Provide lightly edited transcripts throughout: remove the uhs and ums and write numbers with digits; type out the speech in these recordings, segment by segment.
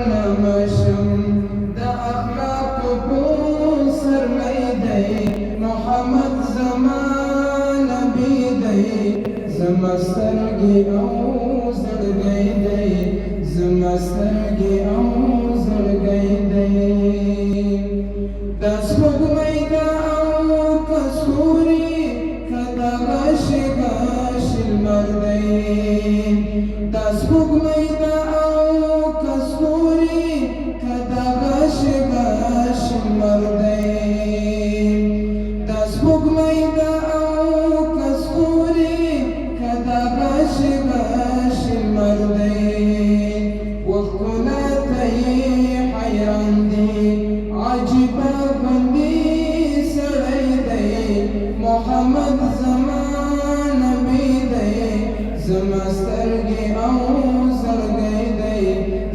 نمشم د اخلاق په سرمای دی محمد زمان نبی دی زمسترګي او زړګي دی زمسترګي او زړګي دی د سپوږمۍ د او کستوري کدا غش غش لمر دی د سپوږمۍ د او کستوري کدا غش غش لمر دی د سپوږمۍ د او کستوري کدا غش غش لمر دی وخلا ته حیران دی عجیبه بندي سړی دی محمد زمان نبی دی زما سترګې او زړګی دی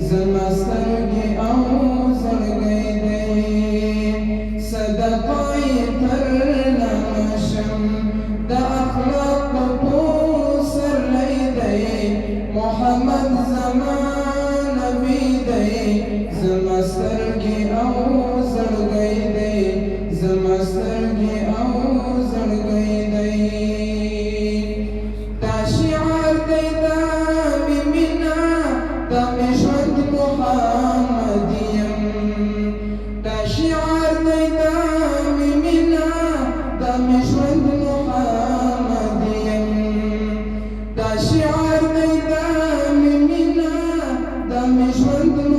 زما سترګې او زړګی دی صدقه یې تر نشم د اخلاق په سرلی دی محمد زمان نبی دی زما سترګې او زړګی دی زما سترګې او زړګی دی دا شعار دی دا مې مینا دا مې ژوند محمد یم دا شعار دی دا مې مینا دا مې ژوند محمد یم دا شعار دی دا مې مینا دا مې ژوند